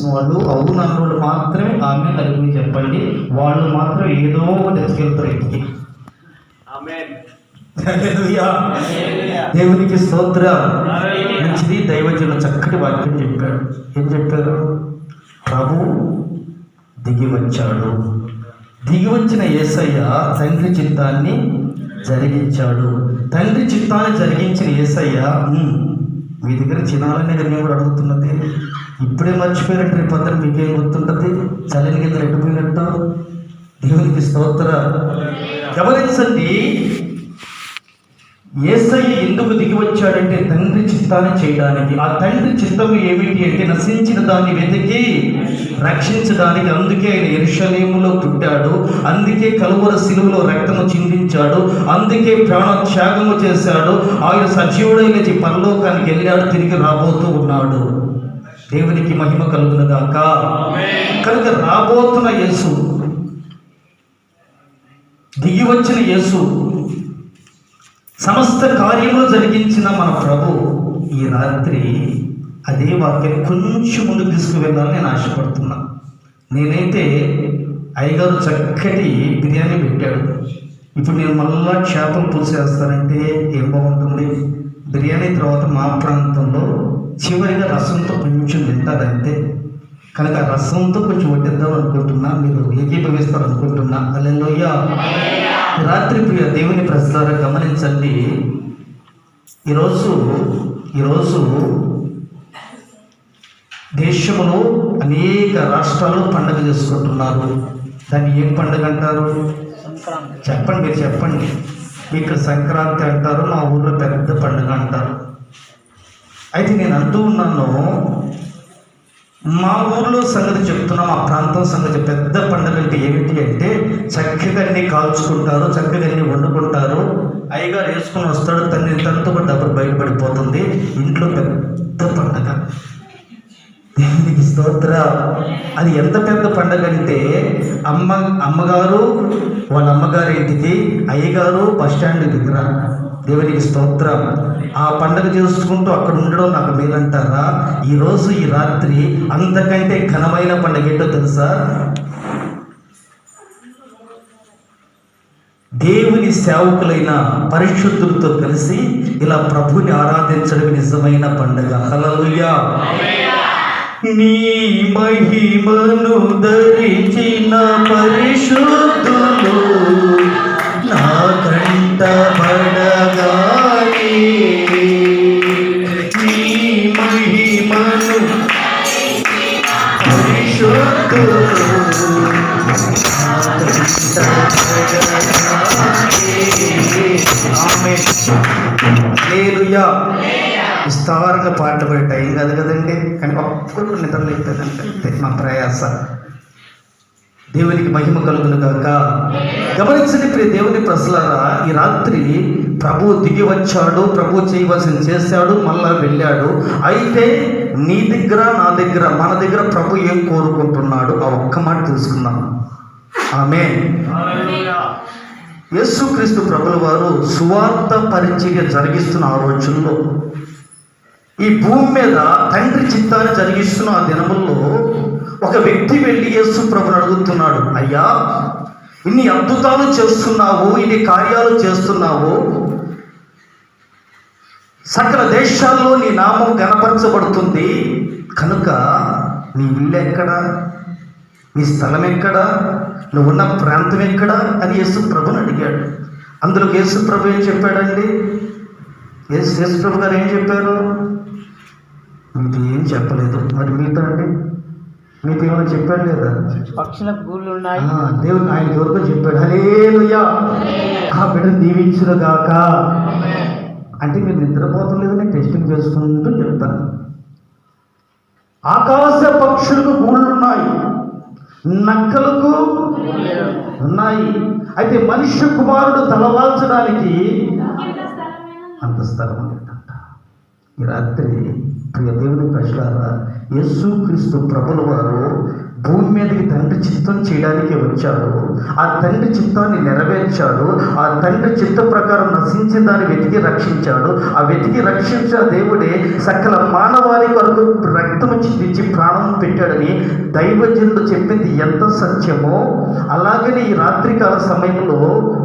వాళ్ళు అవును అన్నోళ్ళు మాత్రమే ఆమె కలిగి చెప్పండి. వాళ్ళు మాత్రం ఏదో ఒకటి ఎత్తుకెళ్తారు ఇంటికి. హల్లెలూయా. దేవునికి స్తోత్రం. మంచిది. దైవజనులు చక్కటి వాక్యం చెప్పాడు. ఏం చెప్పారు? ప్రభు దిగి వచ్చాడు. దిగి వచ్చిన యేసయ్య తండ్రి చిత్తాన్ని జరిగించాడు. తండ్రి చిత్తాన్ని జరిగించిన యేసయ్య మీ దగ్గర చినాలనేది నేను కూడా అడుగుతున్నది. ఇప్పుడే మర్చిపోయినట్టు రేపు పొద్దున మీకేం గుర్తుంటుంది? చల్లని కింద ఎట్టుపోయినట్టు. దేవునికి స్తోత్రం. గమనించండి, యేసయ్య ఎందుకు దిగి వచ్చాడంటే తండ్రి చిత్తాన్ని చేయడానికి. ఆ తండ్రి చిత్తం ఏమిటి అంటే నశించిన దాన్ని వెతికి రక్షించడానికి. అందుకే ఆయన యెరూషలేములో పుట్టాడు. అందుకే కలువరి శిలువలో రక్తము చిందించాడు. అందుకే ప్రాణత్యాగము చేశాడు. ఆయన సజీవుడై లేచి పరలోకానికి వెళ్ళాడు, తిరిగి రాబోతూ ఉన్నాడు. దేవునికి మహిమ కలుగును గాక. కనుక రాబోతున్న యేసు, దిగి వచ్చిన యేసు, సమస్త కార్యములు జరిగించిన మన ప్రభు ఈ రాత్రి అదే వాక్యాన్ని కొంచెం ముందుకు తీసుకువెళ్ళాలని నేను ఆశపడుతున్నా. నేనైతే అయ్యగారు చక్కటి బిర్యానీ పెట్టాడు. ఇప్పుడు నేను మళ్ళా చేపలు పులుసు వేస్తానంటే ఏం బాగుంటుంది? బిర్యానీ తర్వాత మా ప్రాంతంలో చివరిగా రసంతో కొంచెం తింటారంతే. కనుక రసంతో కొంచెం వడ్డిద్దాం అనుకుంటున్నా. మీరు ఏకీభవిస్తారు అనుకుంటున్నా. హల్లెలూయా. రాత్రి ప్రియ దేవుని ప్రజలారా గమనించండి. ఈరోజు దేశంలో అనేక రాష్ట్రాలు పండుగ చేసుకుంటున్నారు. దాన్ని ఏం పండుగ అంటారు? చెప్పండి, మీరు చెప్పండి. ఇక్కడ సంక్రాంతి అంటారు, మా ఊళ్ళో పెద్ద పండుగ అంటారు. అయితే నేను అంటూ ఉన్నాను, మా ఊర్లో సంగతి చెప్తున్నా, మా ప్రాంతం సంగతి. పెద్ద పండుగ అంటే ఏమిటి అంటే చక్కగా అన్ని కాల్చుకుంటారు, చక్కగా అన్ని వండుకుంటారు. అయ్యగారు వేసుకుని వస్తాడు, తనతో కూడా డబ్బులు బయటపడిపోతుంది. ఇంట్లో పెద్ద పండుగ. దేవునికి స్తోత్రం. అది ఎంత పెద్ద పండుగ అంటే అమ్మగారు వాళ్ళ అమ్మగారి ఇంటికి, అయ్యగారు బస్ స్టాండ్ దగ్గర. దేవునికి స్తోత్రం. ఆ పండుగ చేసుకుంటూ అక్కడ ఉండడం నాకు మేలంటారా? ఈరోజు ఈ రాత్రి అంతకంటే ఘనమైన పండుగ ఏంటో తెలుసా? దేవుని సేవకులైన పరిశుద్ధులతో కలిసి ఇలా ప్రభుని ఆరాధించడం నిజమైన పండుగ. హల్లెలూయా. నీ మహిమను ధరించిన పరిశుద్ధులు నా కంట పడగానే, నీ మహిమను పరిశుద్ధులు నా కంట పడగానే. ఆమేన్. హల్లెలూయా. విస్తారంగా పాటలు పడే టైం కాదు కదండి. కానీ ఒక్కరు నిద్రలు అయిపోయిందంటే మా ప్రయాస. దేవునికి మహిమ కలుగును గాక. గమనించండి ప్రియ దేవుని ప్రజలారా, ఈ రాత్రి ప్రభు దిగి వచ్చాడు. ప్రభు చేయవలసింది చేశాడు, మళ్ళా వెళ్ళాడు. అయితే నీ దగ్గర, నా దగ్గర, మన దగ్గర ప్రభు ఏం కోరుకుంటున్నాడు? ఆ ఒక్క మాట తెలుసుకుందాం. ఆమేన్. యేసుక్రీస్తు ప్రభుల వారు సువార్త పరిచర్య జరిగిస్తున్న ఆ రోజుల్లో, ఈ భూమి మీద తండ్రి చిత్తాన్ని జరిగిస్తున్న ఆ దినముల్లో ఒక వ్యక్తి వెళ్ళి యేసు ప్రభుని అడుగుతున్నాడు, అయ్యా ఇన్ని అద్భుతాలు చేస్తున్నావు, ఇన్ని కార్యాలు చేస్తున్నావు, సకల దేశాల్లో నీ నామం గణపరచబడుతుంది, కనుక నీ ఇల్లు ఎక్కడా, నీ స్థలం ఎక్కడా, నువ్వు ఉన్న ప్రాంతం ఎక్కడా అని యేసు ప్రభుని అడిగాడు. అందులో యేసు ప్రభు ఏం చెప్పాడండి? యేసు ప్రభు గారు ఏం చెప్పారు? మీతో ఏం చెప్పలేదు. మరి మీతో అండి, మీతో ఏమైనా చెప్పాడు లేదా? పక్షులకు గూళ్ళు ఉన్నాయి. దేవుడు ఆయన ఎవరికో చెప్పాడు. హల్లెలూయా. ఆ బిడ్డను దీవించును గాక. అంటే మీరు నిద్రపోతలేదు, నేను టెస్టింగ్ చేసుకుంటూ చెప్తాను. ఆకాశ పక్షులకు గూళ్ళున్నాయి, నక్కలకు ఉన్నాయి. అయితే మనుష్య కుమారుడు తలవాల్చడానికి అంత స్థలం లేదంట. ఈ రాత్రి ప్రియ దేవుని ప్రజలారా, యేసుక్రీస్తు ప్రభుల వారు భూమి మీదకి తండ్రి చిత్తం చేయడానికి వచ్చాడు. ఆ తండ్రి చిత్తాన్ని నెరవేర్చాడు. ఆ తండ్రి చిత్త ప్రకారం నశించిన దాన్ని వెతికి రక్షించాడు. ఆ వెతికి రక్షించిన దేవుడే సకల మానవాళి కొరకు రక్తము చిందించి ప్రాణం పెట్టాడని దైవజనుడు చెప్పింది ఎంత సత్యమో, అలాగనే ఈ రాత్రికాల సమయంలో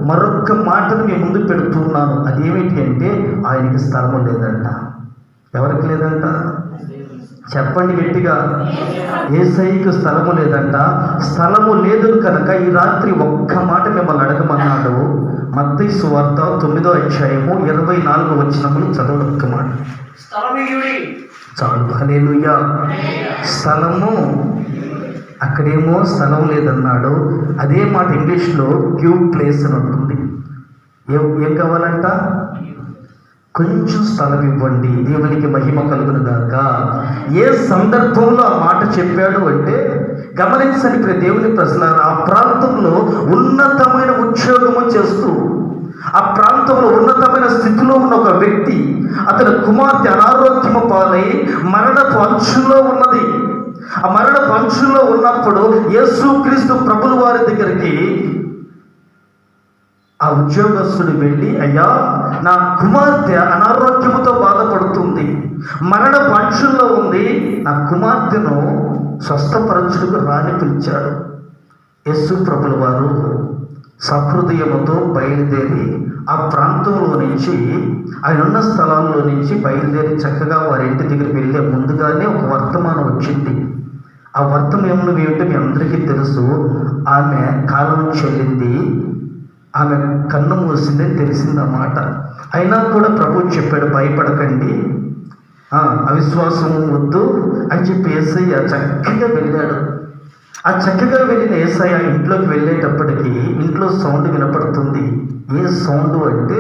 మరొక్క మాటను మీ ముందు పెడుతున్నాను. అదేమిటి అంటే ఆయనకి స్థలము లేదంట. ఎవరికి లేదంట? చెప్పండి గట్టిగా. యేసయ్యకు స్థలము లేదంట. స్థలము లేదు కనుక ఈ రాత్రి ఒక్క మాట మిమ్మల్ని అడగమన్నాడు. మత్తయి సువార్త 9వ అధ్యాయము 24వ వచనములు చదవడం ఒక్క మాట చాలు. హల్లెలూయా. స్థలము, అక్కడేమో స్థలం లేదన్నాడు. అదే మాట ఇంగ్లీష్లో గివ్ ప్లేస్ అని ఉంటుంది. ఏం కావాలంట? కొంచెం స్థలం ఇవ్వండి, దేవునికి మహిమ కలుగును గాక. ఏ సందర్భంలో ఆ మాట చెప్పాడు అంటే గమనించండి ప్రియ దేవుని ప్రజలారా, ఆ ప్రాంతంలో ఉన్నతమైన ఉద్యోగము చేస్తూ, ఆ ప్రాంతంలో ఉన్నతమైన స్థితిలో ఉన్న ఒక వ్యక్తి, అతని కుమార్తె అనారోగ్యము పాలై మరణపు అంచులో ఉన్నది. ఆ మరణపు అంచులో ఉన్నప్పుడు యేసుక్రీస్తు ప్రభుల వారి దగ్గరికి ఆ ఉద్యోగస్తుడు వెళ్ళి, అయ్యా నా కుమార్తె అనారోగ్యముతో బాధపడుతుంది, మరణ పంచుల్లో ఉంది, నా కుమార్తెను స్వస్థపరచుటకు రాని పిలిచాడు. యేసు ప్రభుల వారు సహృదయముతో బయలుదేరి ఆ ప్రాంతంలో నుంచి, ఆయన ఉన్న స్థలాల్లో నుంచి బయలుదేరి చక్కగా వారి ఇంటి దగ్గరికి వెళ్ళే ముందుగానే ఒక వర్తమానం వచ్చింది. ఆ వర్తమానం ఏమిటో మీ అందరికీ తెలుసు. ఆమె కాలం చెల్లింది, ఆమె కన్ను మూసిందని తెలిసిందన్నమాట. అయినా కూడా ప్రభు చెప్పాడు, భయపడకండి, అవిశ్వాసం వద్దు అని చెప్పి యేసయ్య చక్కగా వెళ్ళాడు. ఆ చక్కగా వెళ్ళిన యేసయ్య ఇంట్లోకి వెళ్ళేటప్పటికీ ఇంట్లో సౌండ్ వినపడుతుంది. ఏ సౌండ్ అంటే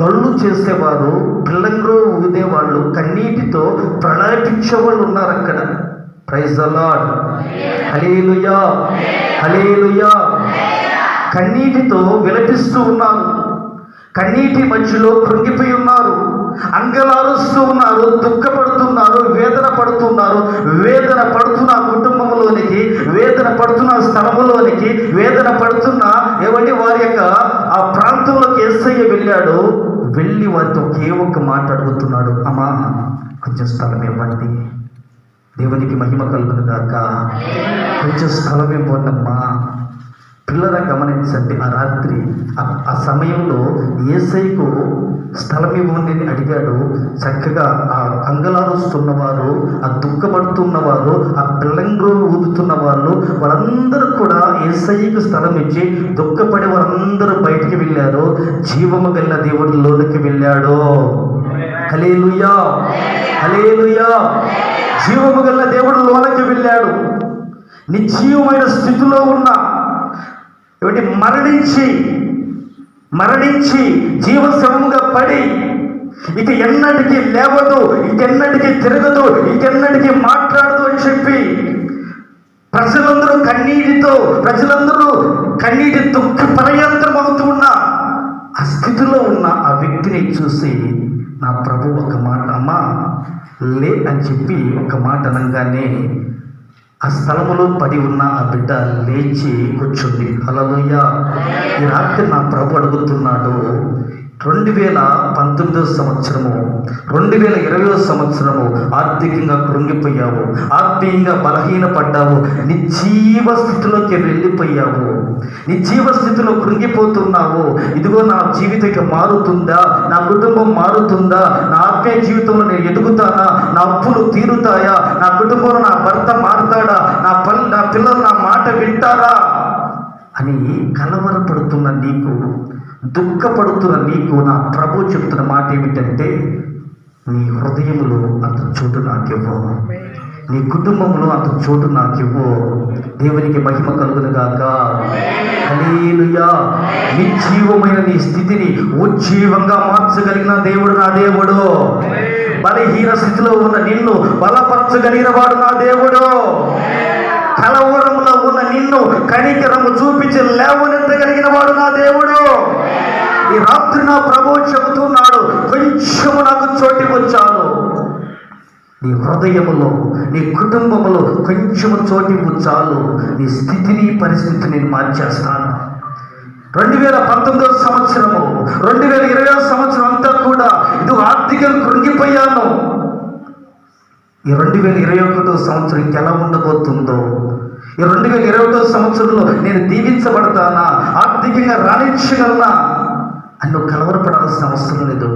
గళ్ళు చేసేవారు, పిల్లంగ్రో ఊదేవాళ్ళు, కన్నీటితో ప్రళయించే వాళ్ళు ఉన్నారు అక్కడ. Praise the lord. Hallelujah, hallelujah. కన్నీటితో విలపిస్తూ ఉన్నారు, కన్నీటి మధ్యలో కృంగిపోయి ఉన్నారు, అంగలారుస్తూ ఉన్నారు, దుఃఖపడుతున్నారు, వేదన పడుతున్నారు. వేదన పడుతున్న కుటుంబంలోనికి, వేదన పడుతున్న స్థలములోనికి, వేదన పడుతున్న ఏమండి వారి యొక్క ఆ ప్రాంతంలోకి యేసయ్య వెళ్ళాడు. వెళ్ళి వారితో ఒకే ఒక్క మాట అడుగుతున్నాడు, అమ్మా కొంచెం స్థలం ఇవ్వండి, దేవునికి మహిమ కలుగును గాక, కొంచెం స్థలం ఇవ్వండమ్మా. పిల్లరా గమనించండి, ఆ రాత్రి ఆ సమయంలో యేసయ్యకు స్థలం ఇవ్వండి అని అడిగాడు. చక్కగా ఆ అంగలారుస్తున్నవారు, ఆ దుఃఖపడుతున్నవారు, ఆ పిల్లంగ్రో ఊదుతున్న వాళ్ళు, వాళ్ళందరూ కూడా యేసయ్యకు స్థలం ఇచ్చి దుఃఖపడి వారందరూ బయటికి వెళ్ళారు. జీవము గల దేవుడి లోనికి వెళ్ళాడు. హల్లెలూయా, హల్లెలూయా. జీవము గల దేవుడు లోనికి వెళ్ళాడు. నిశ్చయమైన స్థితిలో ఉన్న మరణించి జీవశవముగా పడి ఇక ఎన్నటికీ లేవదు, ఇంకెన్నటికీ తిరగదు, ఇంకెన్నటికీ మాట్లాడదు అని చెప్పి ప్రజలందరూ కన్నీటి దుఃఖ పర్యంతరం అవుతూ ఉన్న ఆ స్థితిలో ఉన్న ఆ వ్యక్తిని చూసి నా ప్రభు ఒక మాట, అమ్మా లే అని చెప్పి ఒక మాట అనగానే ఆ స్థలములో పడి ఉన్న ఆ బిడ్డ లేచి కూర్చుంది. హల్లెలూయా. ఈ రాత్రి నా ప్రభు అడుగుతున్నాడు, 2019 సంవత్సరము 2020 సంవత్సరము ఆర్థికంగా కృంగిపోయావు, ఆత్మీయంగా బలహీనపడ్డావు, నిర్జీవ స్థితిలోకి వెళ్ళిపోయావు, నిర్జీవ స్థితిలో కృంగిపోతున్నావు. ఇదిగో నా జీవితం మారుతుందా, నా కుటుంబం మారుతుందా, నా ఆత్మీయ జీవితంలో నేను ఎదుగుతానా, నా అప్పులు తీరుతాయా, నా కుటుంబంలో నా భర్త మారుతాడా, నా పిల్లలు నా మాట వింటారా అని కలవరపడుతున్న నీకు, దుఃఖపడుతున్న నీకు నా ప్రభు చెప్తున్న మాట ఏమిటంటే, నీ హృదయంలో అంత చోటు నాకివ్వు, నీ కుటుంబంలో అంత చోటు నాకివ్వు. దేవునికి మహిమ కలుగును గాక. హల్లెలూయా. నిర్జీవమైన నీ స్థితిని ఉజ్జీవంగా మార్చగలిగిన దేవుడు నా దేవుడు. బలహీన స్థితిలో ఉన్న నిన్ను బలపరచగలిగిన వాడు నా దేవుడు. కలవరంలో ఉన్న నిన్ను కనికరము చూపించి లేవనెత్తగలిగిన వాడు నా దేవుడు. ఈ రాత్రి నా ప్రభువు చెబుతున్నాడు, కొంచెము నాకు చోటివ్వు చాలు, నీ హృదయములో, నీ కుటుంబములో కొంచెము చోటివ్వు చాలు, నీ స్థితిని పరిస్థితిని నేను మార్చేస్తాను. 2019 సంవత్సరము 2020 సంవత్సరం అంతా కూడా ఇది ఆర్థికంగా కృంగిపోయాను. ఈ 2021 సంవత్సరం ఇంకెలా ఉండబోతుందో, ఈ 2021 సంవత్సరంలో నేను దీవించబడతానా, ఆర్థికంగా రాణించగలనా అని నువ్వు కలవరపడాల్సిన అవసరం లేదు.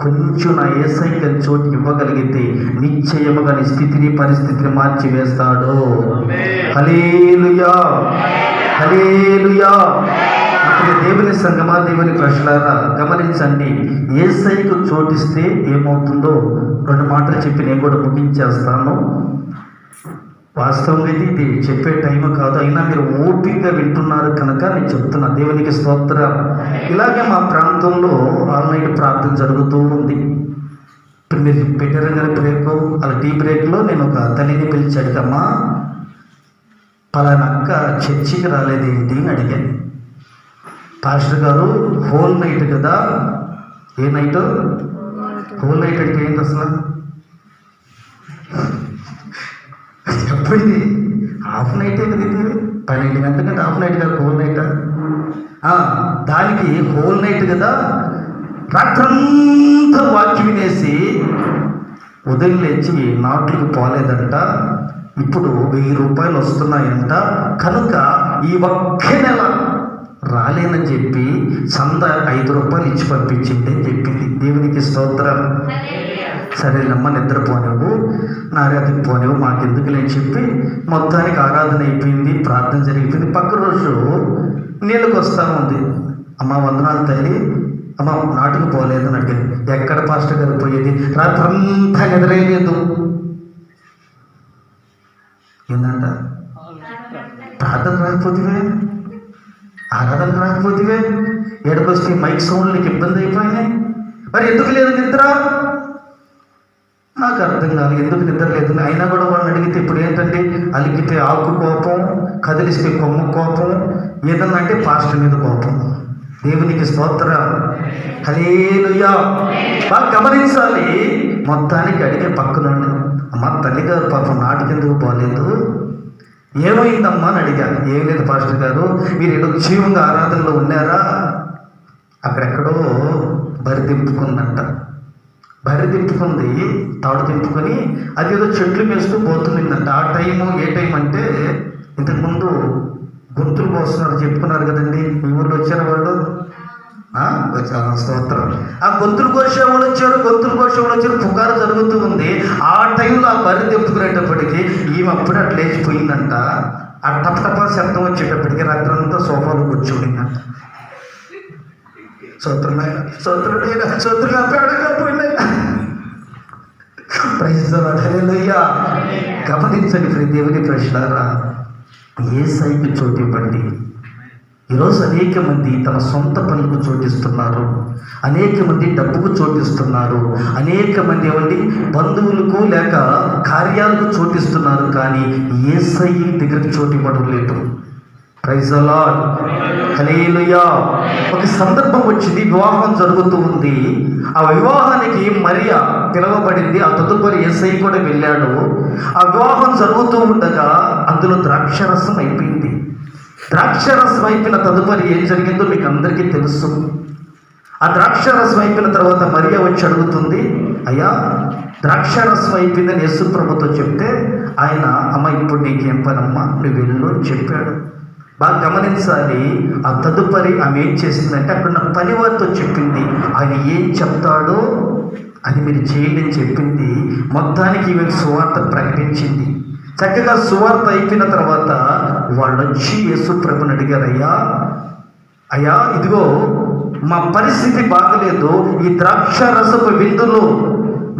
కొంచెం నా యేసయ్య చోటు ఇవ్వగలిగితే నిశ్చయముగా నీ స్థితిని పరిస్థితిని మార్చివేస్తాడు. హల్లెలూయా, హల్లెలూయా. అప్పుడు దేవుని సంగమా, దేవుని ప్రజలారా గమనించండి. యేసయ్యకు చోటిస్తే ఏమవుతుందో 2 మాటలు చెప్పి నేను కూడా ముగించేస్తాను. వాస్తవంగా ఇది చెప్పే టైం కాదు, అయినా మీరు ఓపికగా వింటున్నారు కనుక నేను చెప్తున్నా. దేవునికి స్తోత్రం. ఇలాగే మా ప్రాంతంలో ఆల్ నైట్ ప్రార్థన జరుగుతూ ఉంది. ఇప్పుడు మీరు పెట్టారు కదా బ్రేక్, అలా టీ బ్రేక్లో నేను ఒక తల్లిని పిలిచి అడిగమ్మా, పలానా అక్క చర్చికి రాలేదేంటి అని అడిగాను. పాస్టర్ గారు హోల్ నైట్ కదా. ఏ నైట్? హోల్ నైట్ అంటే ఏంటి అసలు? ఎప్పుడు ఇది? హాఫ్ నైటే కదా ఇది. 12 గంటల కంటే హాఫ్ నైట్ కదా, హోల్ నైట్. దానికి హోల్ నైట్ కదా. రాత్రంతా వాక్యం వినేసి ఉదయం లేచి నాట్లకు పోలేదంట. ఇప్పుడు 1000 రూపాయలు వస్తున్నాయంట. కనుక ఈ ఒక్క నెల రాలేనని చెప్పి చంద 5 రూపాయలు ఇచ్చి పంపించింది అని చెప్పింది. దేవునికి స్తోత్రం. సరేనమ్మ నిద్రపోనేవు, నారాధకి పోనేవు, మాకెందుకులే అని చెప్పి మొత్తానికి ఆరాధన అయిపోయింది, ప్రార్థన జరిగిపోయింది. పక్క రోజు నీళ్ళకి వస్తూ ఉంది. అమ్మ వందనాలు తల్లి, అమ్మ నాటుకు పోలేదు అని అడిగింది. ఎక్కడ పాస్టర్ గారు పోయేది? రాత్రంతా నిద్రలేదు. ఏందంట? ప్రార్థన రాకపోతే, ఆరాధన రాకపోతే, ఏడుకొస్తే మైక్ సౌండ్ నీకు ఇబ్బంది అయిపోయినాయి. మరి ఎందుకు లేదు నిద్ర? నాకు అర్థం కాదు ఎందుకు నిద్ర లేదు. అయినా కూడా వాళ్ళని అడిగితే ఇప్పుడు ఏంటంటే అలిగితే ఆకు కోపం, కదిలిస్తే కొమ్మ కోపం, ఏదన్నా అంటే పాస్టర్ మీద కోపం. దేవునికి స్తోత్రం. హల్లెలూయా. బాగా గమనించాలి. మొత్తానికి అడిగే పక్కనుండి, అమ్మ తల్లిగారు పాపం నాటికెందుకు పోలేదు, ఏమైందమ్మా అని అడిగాను. ఏం లేదు పాస్టర్ గారు, మీరు ఏదో జీవంగా ఆరాధనలో ఉన్నారా? అక్కడెక్కడో బరి దింపుకుందంట. బరి దింపుకుంది, తాడు దింపుకొని అది ఏదో చెట్లు వేస్తూ పోతుందంట. ఆ టైము ఏ టైం అంటే ఇంతకుముందు గొంతులు కోస్తున్నారు చెప్పుకున్నారు కదండి. మీ ఊళ్ళో వచ్చారు వాళ్ళు? వచ్చారు. స్తోత్రం. ఆ గొంతులు కోసేవాళ్ళు వచ్చారు, గొంతులు కోసేవాళ్ళు వచ్చారు, పుకారు జరుగుతూ ఉంది. ఆ టైంలో ఆ బరి దింపుకునేటప్పటికి ఈమె అప్పుడే అట్లా లేచిపోయిందంట. ఆ టపటపా శబ్దం వచ్చేటప్పటికి రాత్రంతా సోఫాలో కూర్చోడిందంట. సోత్రులైన సోత్రుడైన సోత్రుగా పేడకపోయినా హల్లెలూయా. గమనించండి దేవుని ప్రజలారా, యేసయ్యకు చోటు ఇవ్వండి. ఈరోజు అనేక మంది తమ సొంత పనులకు చోటిస్తున్నారు, అనేక మంది డబ్బుకు చోటిస్తున్నారు, అనేక మంది ఏమండి బంధువులకు లేక కార్యాలకు చోటిస్తున్నారు. కానీ యేసయ్య దగ్గరికి చోటు ఇవ్వడం లేదు. Praise the lord. హల్లెలూయా. ఒక సందర్భం వచ్చింది, వివాహం జరుగుతూ ఉంది. ఆ వివాహానికి మరియా పిలువబడింది. ఆ తదుపరి యేసయ్య కూడా వెళ్ళాడు. ఆ వివాహం జరుగుతూ ఉండగా అందులో ద్రాక్షరసం అయిపోయింది. ద్రాక్షరసం అయిపోయిన తదుపరి ఏం జరిగిందో మీకు అందరికీ తెలుసు. ఆ ద్రాక్షరసం అయిపోయిన తర్వాత మరియా వచ్చి అడుగుతుంది, అయ్యా ద్రాక్షరసం అయిపోయిందని యేసు ప్రభుతో చెప్తే ఆయన, అమ్మ ఇప్పుడు నీకేం పనమ్మా, నువ్వు వెళ్ళు అని చెప్పాడు. బాగా గమనించాలి. ఆ తదుపరి ఆమె ఏం చేసిందంటే అక్కడ పనివారితో చెప్పింది, ఆయన ఏం చెప్తాడో అది మీరు చేయండి అని చెప్పింది. మొత్తానికి ఈమె సువార్త ప్రకటించింది. చక్కగా సువార్త అయిపోయిన తర్వాత వాళ్ళు వచ్చి యేసు ప్రభుని అడిగారు, అయ్యా ఇదిగో మా పరిస్థితి బాగలేదు, ఈ ద్రాక్షరసపు విందులో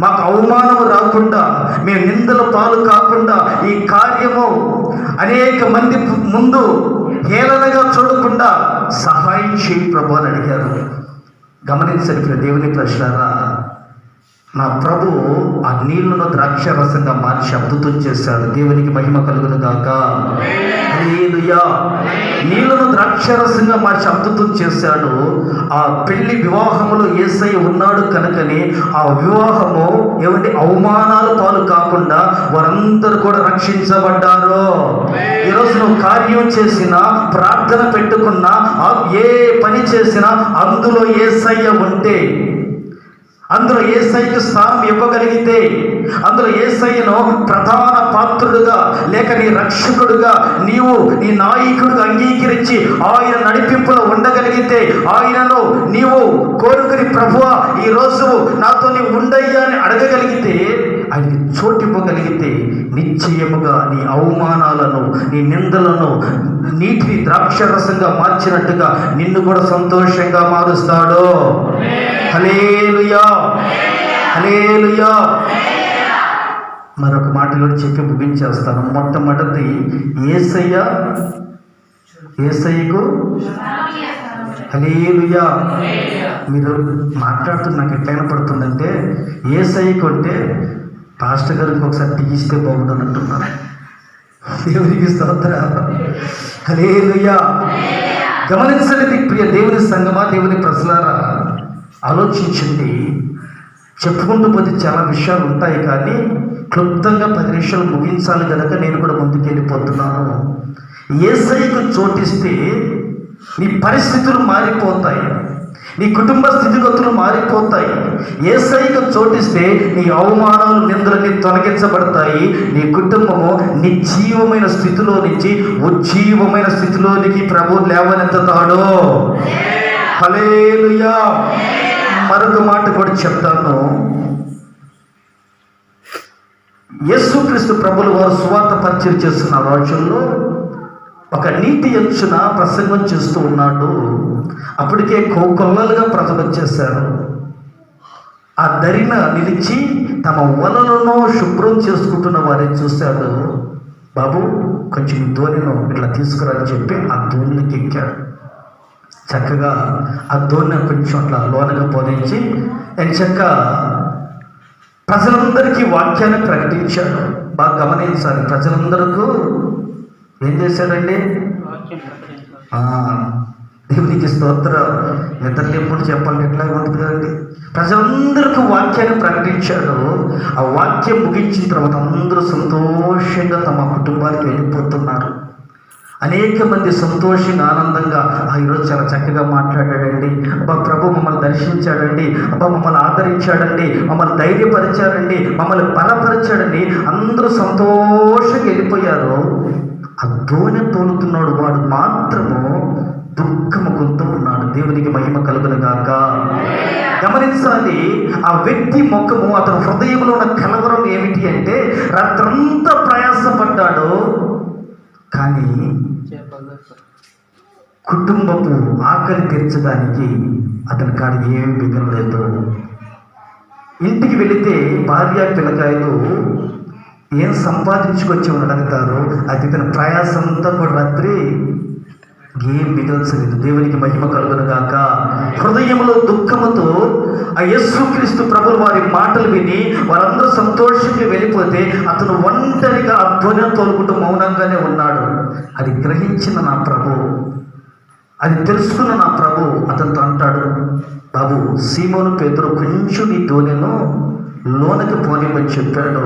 మాకు అవమానం రాకుండా, మేము నిందల పాలు కాకుండా, ఈ కార్యము అనేక మంది ముందు హేళనగా చూడకుండా సహాయం చేయి ప్రభు అని అడిగారు. గమనించండి దేవుని ప్రశ్నరా, నా ప్రభు ఆ నీళ్లను ద్రాక్షారసంగా మార్చి అద్భుతం చేశాడు. దేవునికి మహిమ కలుగును గాక. హల్లెలూయా. నీళ్లను ద్రాక్షారసంగా మార్చి అద్భుతం చేశాడు. ఆ పెళ్లి వివాహములో యేసయ్య ఉన్నాడు కనుకని ఆ వివాహము అవమానాలు పాలు కాకుండా వారందరూ కూడా రక్షించబడ్డారు. ఈరోజు నువ్వు కార్యం చేసినా, ప్రార్థన పెట్టుకున్నా, ఏ పని చేసినా అందులో యేసయ్య ఉంటే, అందులో యేసయ్యకు స్థానం ఇవ్వగలిగితే, అందులో యేసయ్యను ప్రధాన పాత్రుడుగా లేక నీ రక్షకుడుగా నీవు నీ నాయకుడిగా అంగీకరించి ఆయన నడిపింపులో ఉండగలిగితే, ఆయనను నీవు కోరుకుని ప్రభువా ఈరోజు నాతో నీవు ఉండయ్యా అని అడగగలిగితే, ఆయనకి చోటు ఇవ్వగలిగితే నిశ్చయముగా నీ అవమానాలను, నీ నిందలను నీటిని ద్రాక్షరసంగా మార్చినట్టుగా నిన్ను కూడా సంతోషంగా మారుస్తాడు. హల్లెలూయా, హల్లెలూయా. మరొక మాట కూడా చెప్పి ముగించేస్తాను. మొట్టమొదటి యేసయ్యకు హల్లెలూయా. మీరు మాట్లాడుతున్న నాకు ఎట్లా పడుతుందంటే, యేసయ్యకు అంటే పాస్టర్ గారికి ఒకసారి టీ ఇస్తే బాగుంటుంది అంటున్నారు. దేవునికి స్తోత్రం. హల్లెలూయా. గమనించండి ప్రియ దేవుని సంగమా, దేవుని ప్రజలారా, ఆలోచించండి. చెప్పుకుంటూ పోతే చాలా విషయాలు ఉంటాయి, కానీ క్లుప్తంగా 10 నిమిషాలు ముగించాలి కనుక నేను కూడా ముందుకు వెళ్ళిపోతున్నాను. యేసయ్యకు చోటిస్తే నీ పరిస్థితులు మారిపోతాయి, నీ కుటుంబ స్థితిగతులు మారిపోతాయి. యేసయ్యకు చోటిస్తే నీ అవమానాలు, నిందలన్నీ తొలగించబడతాయి. నీ కుటుంబము నిర్జీవమైన స్థితిలో నుంచి ఉజ్జీవమైన స్థితిలోనికి ప్రభు లేవనెత్తుతాడు. హల్లెలూయా. మరొక మాట కూడా చెప్తాను. యేసుక్రీస్తు ప్రభులు వారు సువార్త పరిచయం చేస్తున్న రోజుల్లో ఒక నీటి అంచున ప్రసంగం చేస్తూ ఉన్నాడు. అప్పటికే కొల్లలుగా ప్రజలు వచ్చేశారు. ఆ దరిన నిలిచి తమ వలలను శుభ్రం చేసుకుంటున్న వారిని చూశాడు. బాబు కొంచెం ధోనిను ఇట్లా తీసుకురాని చెప్పి ఆ ధోనికి ఎక్కాడు. చక్కగా ఆ ధోని కొంచెం అట్లా లోనగా పోనించి చక్కగా ప్రజలందరికీ వాక్యాన్ని ప్రకటించాడు. బాగా గమనించాలి. ప్రజలందరికీ ఏం చేశాడండి? దేవునికి స్తోత్రం. నిద్రలు ఎప్పుడు చెప్పాలి, ఎట్లా ఉంటుంది కదండి. ప్రజలందరికీ వాక్యాన్ని ప్రకటించాడు. ఆ వాక్యం ముగించిన తర్వాత అందరూ సంతోషంగా తమ కుటుంబానికి వెళ్ళిపోతున్నారు. అనేక మంది సంతోషంగా, ఆనందంగా ఈరోజు చాలా చక్కగా మాట్లాడాడండి, అబ్బా ప్రభు మమ్మల్ని దర్శించాడండి, అబ్బా మమ్మల్ని ఆదరించాడండి, మమ్మల్ని ధైర్యపరిచాడండి, మమ్మల్ని బలపరిచాడండి, అందరూ సంతోషంగా వెళ్ళిపోయారు. ఆ ధోని తోలుతున్నాడు వాడు మాత్రము దుఃఖముఖంతో ఉన్నాడు. దేవునికి మహిమ కలుగును గాక. గమనించాలి. ఆ వ్యక్తి ముఖము, అతని హృదయంలో ఉన్న కలవరం ఏమిటి అంటే, రాత్రంతా ప్రయాసపడ్డాడు కానీ కుటుంబపు ఆకలి తీర్చడానికి అతని కాడ ఏమి మిగలలేదు. ఇంటికి వెళితే భార్య పిల్లకాయలు ఏం సంపాదించుకొచ్చి అడుగుతారు. అది తన ప్రయాసం అంతా కూడా రాత్రి ఏం మిగల్చలేదు. దేవునికి మహిమ కలుగును గాక. హృదయంలో దుఃఖముతో ఆ యేసుక్రీస్తు ప్రభువు వారి మాటలు విని వారందరూ సంతోషంగా వెళ్ళిపోతే అతను ఒంటరిగా ఆ ధ్వనిని తోలుకుంటూ మౌనంగానే ఉన్నాడు. అది గ్రహించిన నా ప్రభు, అది తెలుసుకున్న నా ప్రభు అతనితో అంటాడు, బాబు సీమోను పేతురు కొంచెం నీ ధ్వనిను లోనకి పోనివ్వని చెప్పాడు.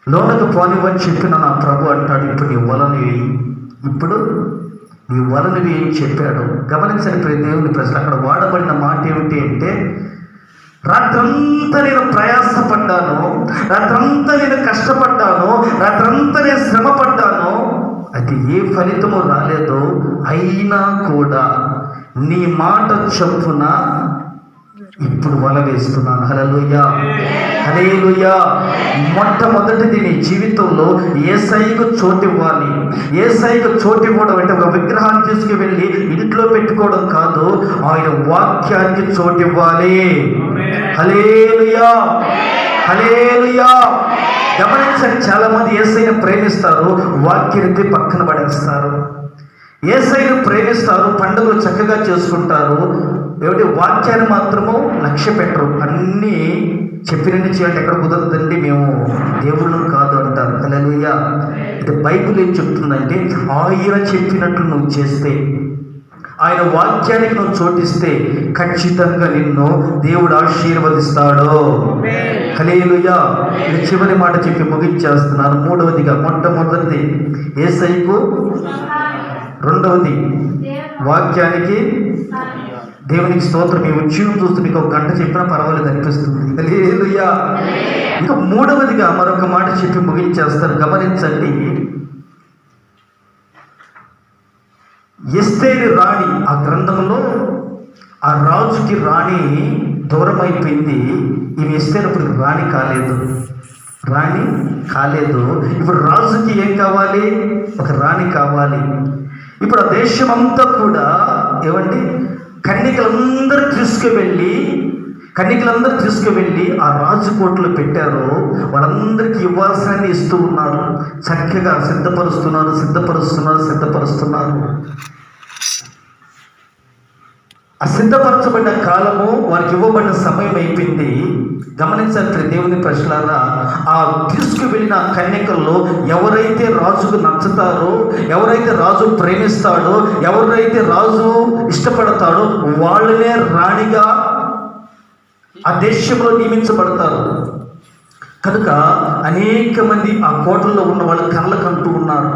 లోనకి పోనివ్వని చెప్పిన నా ప్రభు అంటాడు, ఇప్పుడు నీ వలని ఏం చెప్పాడు. గమనించని ప్రతి దేవుని ప్రజలు, అక్కడ వాడబడిన మాట ఏమిటి అంటే, రాత్రంతా నేను ప్రయాసపడ్డాను, రాత్రంతా నేను కష్టపడ్డాను, రాత్రంతా నేను శ్రమపడ్డాను, అది ఏ ఫలితము రాలేదు. అయినా కూడా నీ మాట చొప్పున ఇప్పుడు వల వేస్తున్నాను. హల్లెలూయా, హల్లెలూయా. మొట్టమొదటిది నీ జీవితంలో యేసయ్యకు చోటు ఇవ్వాలి. యేసయ్యకు చోటు ఇవ్వడం అంటే ఒక విగ్రహాన్ని తీసుకువెళ్ళి ఇంట్లో పెట్టుకోవడం కాదు, ఆయన వాక్యానికి చోటు ఇవ్వాలి. హల్లెలూయా, హల్లెలూయా. గమనించండి, చాలా మంది యేసయ్యను ప్రేమిస్తారు, వాక్యాన్ని పక్కన పడేస్తారు. యేసయ్యను ప్రేమిస్తారు, పండుగలు చక్కగా చేసుకుంటారు, వాక్యాన్ని మాత్రము లక్ష్య పెట్టరు. అన్నీ చెప్పినన్ని చేయాలంటే ఎక్కడ కుదరదండి, మేము దేవుళ్ళం కాదు అంటారు. హల్లెలూయా. ఇది బైబిల్ ఏం చెప్తుందంటే, ఆయన చెప్పినట్లు నువ్వు చేస్తే, ఆయన వాక్యానికి నువ్వు చోటిస్తే ఖచ్చితంగా నిన్ను దేవుడు ఆశీర్వదిస్తాడు. హల్లెలూయా. ఇది చివరి మాట చెప్పి ముగించేస్తున్నాను. మూడవదిగా, మొట్టమొదటిది యేసయ్యకు, రెండవది వాక్యానికి, దేవునికి స్తోత్రం. ఈ ఉద్యోగం చూస్తే మీకు ఒక గంట చెప్పినా పర్వాలేదు అనిపిస్తుంది. హల్లెలూయా. ఇంకా మూడవదిగా మరొక మాట చెప్పి ముగించేస్తారు. గమనించండి, ఎస్తేరు రాణి, ఆ గ్రంథంలో ఆ రాజుకి రాణి దూరం అయిపోయింది. ఈమె ఎస్తేరు ఇప్పుడు రాణి కాలేదు. ఇప్పుడు రాజుకి ఏం కావాలి? ఒక రాణి కావాలి. ఇప్పుడు ఆ దేశం అంతా కూడా ఏమండి, కన్యకలందరూ తీసుకువెళ్ళి ఆ రాజు కోటలో పెట్టారు. వాళ్ళందరికీ ఇవ్వాల్సిన ఇస్తూ ఉన్నారు. చక్కగా సిద్ధపరుస్తున్నారు. ఆ సిద్ధపరచబడిన కాలము, వారికి ఇవ్వబడిన సమయం అయిపోయింది. గమనించాలి దేవుని ప్రజలారా, ఆ తీసుకువెళ్ళిన కన్యకల్లో ఎవరైతే రాజుకు నచ్చుతారో, ఎవరైతే రాజు ప్రేమిస్తాడో, ఎవరైతే రాజు ఇష్టపడతాడో వాళ్ళనే రాణిగా ఆ దేశంలో నియమించబడతారు. కనుక అనేక మంది ఆ కోటల్లో ఉన్న వాళ్ళు కళ్ళకంటూ ఉన్నారు.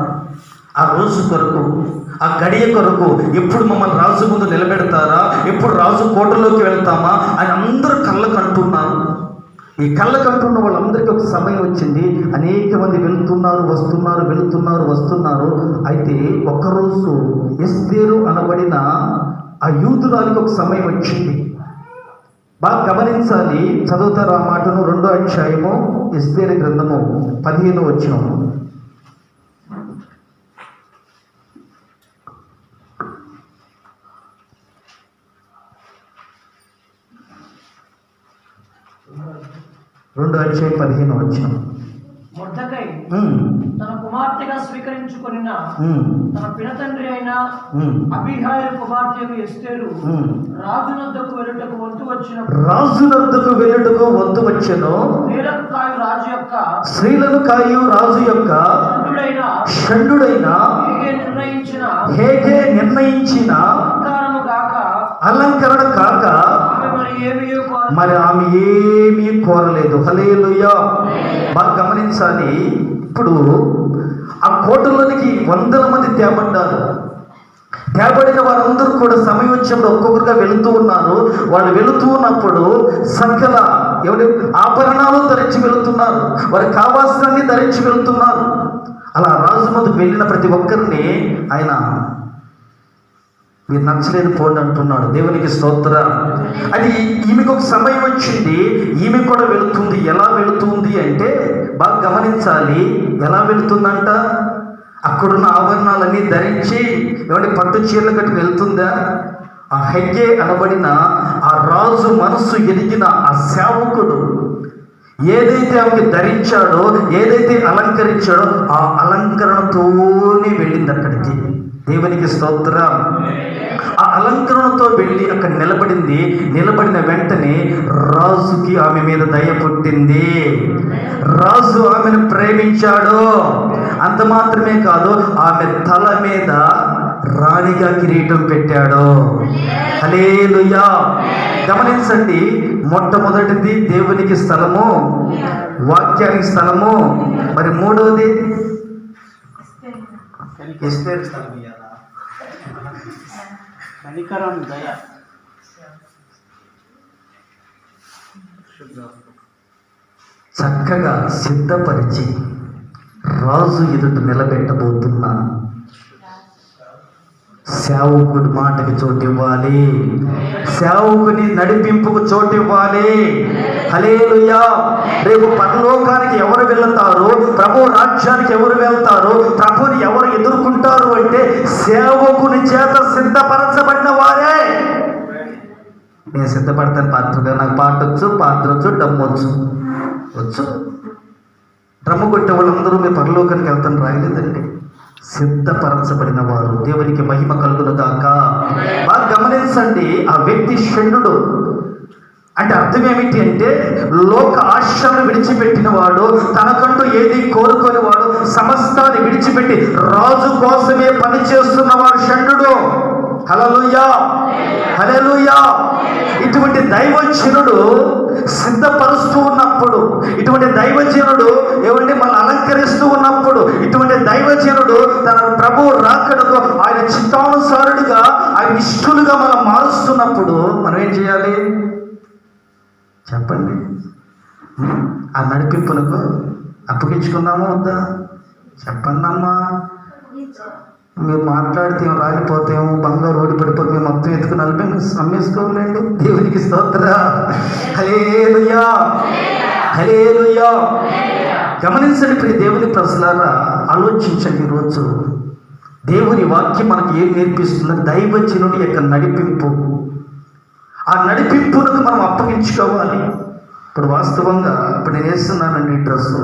ఆ రోజు కొరకు, ఆ గడియ కొరకు, ఎప్పుడు మమ్మల్ని రాజు ముందు నిలబెడతారా, ఎప్పుడు రాజు కోటలోకి వెళ్తామా అని అందరూ కళ్ళకంటున్నారు. ఈ కళ్ళకంటున్న వాళ్ళందరికీ ఒక సమయం వచ్చింది. అనేక మంది వస్తున్నారు. అయితే ఒక్కరోజు ఎస్తేరు అనబడిన ఆ యూదురాలికి ఒక సమయం వచ్చింది. బాగా గమనించాలి. చదువుతారు ఆ మాటను. 2వ అధ్యాయము ఎస్తేరు గ్రంథము 15వ వచనం. రెండో అధ్యాయం 15వ వచనం. మొర్దెకై తన కుమార్తెగా స్వీకరించుకున్న తన పినతండ్రి అయిన అబీహాయిల కుమార్తె ఎస్తేరు రాజునద్దకు వెళ్ళుటకు వంతు వచ్చెను. స్త్రీలను కాయు రాజు యొక్క షండుడైన హేగే నిర్ణయించిన అలంకరణ కాక మరి ఆమె ఏమీ కోరలేదు. హల్లెలూయా. బాగా గమనించాలి. ఇప్పుడు ఆ కోటలోనికి వందల మంది తేబడిన వారందరూ కూడా సమయం వచ్చినప్పుడు ఒక్కొక్కరుగా వెళుతూ ఉన్నారు. వాళ్ళు వెళుతూ ఉన్నప్పుడు సకల ఆభరణాలు ధరించి వెళుతున్నారు. వారికి కావాల్సినన్ని ధరించి వెళుతున్నారు. అలా రాజు ముందుకు వెళ్ళిన ప్రతి ఒక్కరిని ఆయన, మీరు నచ్చలేదు పోండి అంటున్నాడు. దేవునికి స్తోత్రం. అది ఈమెకు ఒక సమయం వచ్చింది. ఈమె కూడా వెళుతుంది. ఎలా వెళుతుంది అంటే బాగా గమనించాలి. ఎలా వెళుతుందంట? అక్కడున్న ఆభరణాలన్నీ ధరించి పట్టు చీరలు కట్టి వెళ్తుందా? ఆ హెగ్గే అనబడిన ఆ రాజు మనస్సు ఎరిగిన ఆ సేవకుడు ఏదైతే ఆమెకి ధరించాడో, ఏదైతే అలంకరించాడో ఆ అలంకరణతోనే వెళ్ళింది అక్కడికి. దేవునికి స్తోత్రం. ఆ అలంకరణతో వెళ్ళి అక్కడ నిలబడిన వెంటనే రాజుకి ఆమె మీద దయ పుట్టింది. రాజు ఆమెను ప్రేమించాడు. అంత మాత్రమే కాదు, ఆమె తల మీద రాణిగా కిరీటం పెట్టాడు. హల్లెలూయా. గమనించండి, మొట్టమొదటిది దేవునికి స్థలము, వాక్యానికి స్థలము. మరి మూడవది ఎస్తేరు స్థలం ఇయ్యాలా? కనికరం, దయ. చక్కగా సిద్ధపరిచి రాజు ఎదుట నిలబెట్టబోతున్న సేవకుడి మాటకి చోటు ఇవ్వాలి. సేవకుని నడిపింపుకు చోటు ఇవ్వాలి. హల్లెలూయా. రేపు పరలోకానికి ఎవరు వెళ్తారు? ప్రభు రాజ్యానికి ఎవరు వెళ్తారు? ప్రభుని ఎవరు ఎదుర్కొంటారు అంటే సేవకుని చేత సిద్ధపరచబడిన వారే. నేను సిద్ధపడతాను పాత్రగా, నాకు పాడొచ్చు, డమ్మొచ్చు, డ్రమ్ము కొట్టే వాళ్ళందరూ మీ పరలోకానికి వెళ్తాను రాయలేదండి. సిద్ధపరచబడిన వారు. దేవునికి మహిమ కలుగును గాక. బాగా గమనించండి, ఆ వ్యక్తి షండు అంటే అర్థం ఏమిటి అంటే లోక ఆశను విడిచిపెట్టిన వాడు, తనకంటూ ఏది కోరుకొని వాడు, సమస్తాన్ని విడిచిపెట్టి రాజు కోసమే పనిచేస్తున్నవాడు షండు. హల్లెలూయా, హల్లెలూయా. ఇటువంటి దైవజనుడు సిద్ధపరుస్తూ ఉన్నప్పుడు, ఇటువంటి దైవజనుడు ఏమంటే మనం అలంకరిస్తూ ఉన్నప్పుడు, ఇటువంటి దైవజనుడు తన ప్రభు రాకడతో ఆయన చిత్తానుసారుడిగా, ఆయన ఇష్టలుగా మనం మారుస్తున్నప్పుడు మనం ఏం చేయాలి చెప్పండి? ఆ నడిపింపులకు అప్పగించుకుందామా వద్దా? చెప్పండి అమ్మా. మీరు మాట్లాడితే ఏం రాలిపోతేమో, బంగారు ఓడి పడిపోతే మేము మొత్తం ఎత్తుకుని అమ్మేసుకోవాలండి. దేవునికి స్తోత్ర. హల్లెలూయా, హల్లెలూయా. గమనించండి ప్రియ దేవుని ప్రజలారా, ఆలోచించండి. ఈరోజు దేవుని వాక్యం మనకి ఏం నేర్పిస్తుంది? దైవజనుడి యొక్క నడిపింపు. ఆ నడిపింపునకు మనం అప్పగించుకోవాలి. ఇప్పుడు వాస్తవంగా ఇప్పుడు నేను వేస్తున్నానండి ఈ డ్రెస్సు,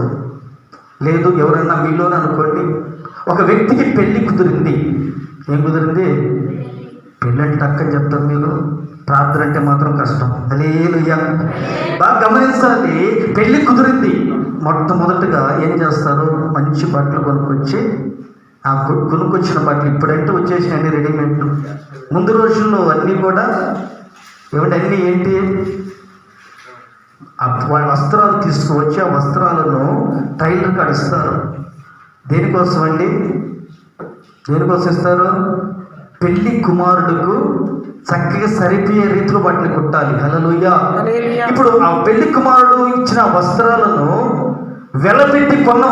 లేదు ఎవరన్నా మీలోనే అనుకోండి, ఒక వ్యక్తికి పెళ్ళి కుదిరింది. ఏం కుదిరింది? పెళ్ళి అంటే టక్కని చెప్తారు మీరు, ప్రార్థన అంటే మాత్రం కష్టం. హల్లెలూయా. బాగా గమనించాలి. పెళ్ళి కుదిరింది. మొట్టమొదటిగా ఏం చేస్తారు? మంచి బట్టలు కొనుక్కొచ్చి, ఆ కొనుక్కొచ్చిన బట్టలు ఇప్పుడంటే వచ్చేసిన అన్ని రెడీమేడ్లు. ముందు రోజుల్లో అన్నీ కూడా ఏమంటే అన్నీ ఏంటి, వాళ్ళ వస్త్రాలు తీసుకువచ్చి ఆ వస్త్రాలను టైలర్కి అడిస్తారు. దేనికోసం అండి? దేనికోసం ఇస్తారు? పెళ్లి కుమారుడుకు చక్కగా సరిపోయే రీతిలో వాటిని కుట్టాలి. హల్లెలూయా. ఇప్పుడు ఆ పెళ్లి కుమారుడు ఇచ్చిన వస్త్రాలను వెలపెట్టి కొన్న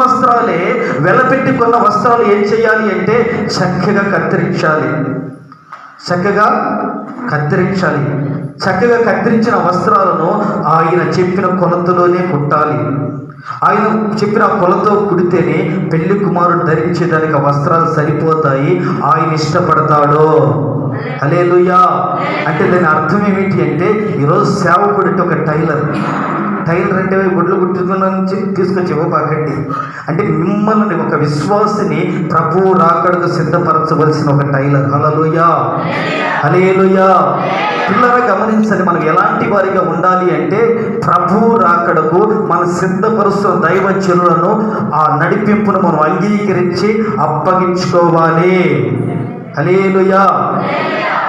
వస్త్రాలు ఏం చేయాలి అంటే చక్కగా కత్తిరించాలి. చక్కగా కత్తిరించిన వస్త్రాలను ఆయన చెప్పిన కొలతలోనే కుట్టాలి. ఆయన చెప్పిన కొలతో కుడితేనే పెళ్లి కుమారుడు ధరించేదానికి ఆ వస్త్రాలు సరిపోతాయి, ఆయన ఇష్టపడతాడు. హల్లెలూయా. అంటే దాని అర్థం ఏమిటి అంటే, ఈరోజు సేవకుడు అంటే ఒక టైలర్ అంటే గుడ్లు కుట్టుకున్న నుంచి తీసుకొచ్చి ఇవ్వబాకండి. అంటే మిమ్మల్ని ఒక విశ్వాసిని ప్రభువు రాకడకు సిద్ధపరచవలసిన ఒక టైలర్. హల్లెలూయా, హల్లెలూయా. పిల్లల గమనించండి, మనం ఎలాంటి వారిగా ఉండాలి అంటే ప్రభువు రాకడకు మన సిద్ధపరుస్తున్న దైవజనులను ఆ నడిపింపును మనం అంగీకరించి అప్పగించుకోవాలి. హల్లెలూయా.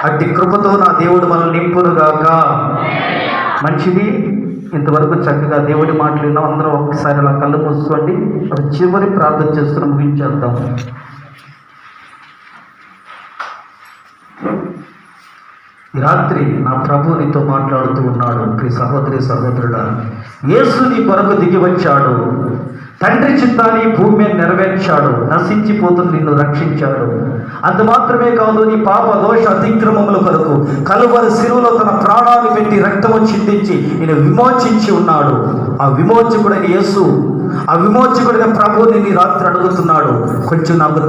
అట్టి కృపతో నా దేవుడు మనల్ని నింపునుగాక. మంచిది. ఇంతవరకు చక్కగా దేవుడి మాటలు విన్నాం. అందరం ఒక్కసారి అలా కళ్ళు మూసుకోండి. ఒక చివరి ప్రార్థన చేసుకుని ముగించేద్దాం. ఈ రాత్రి నా ప్రభు నీతో మాట్లాడుతూ ఉన్నాడు. ప్రియ సహోదరి సహోదరుడా, యేసు నీ కొరకు దిగి వచ్చాడు. తండ్రి చిత్తాన్ని భూమి మీద నెరవేర్చాడు. నశించిపోతున్న నిన్ను రక్షించాడు. అంత మాత్రమే కాదు, నీ పాప దోష అతిక్రమముల కొరకు కలువరి శిలువలో తన ప్రాణాలు పెట్టి రక్తము చిందించి నేను విమోచించి ఉన్నాడు. ఆ విమోచకుడైన యేసు, ఆ విమోచకుడైన ప్రభువుని నీ రాత్రి అడుగుతున్నాడు, కొంచెం నాకు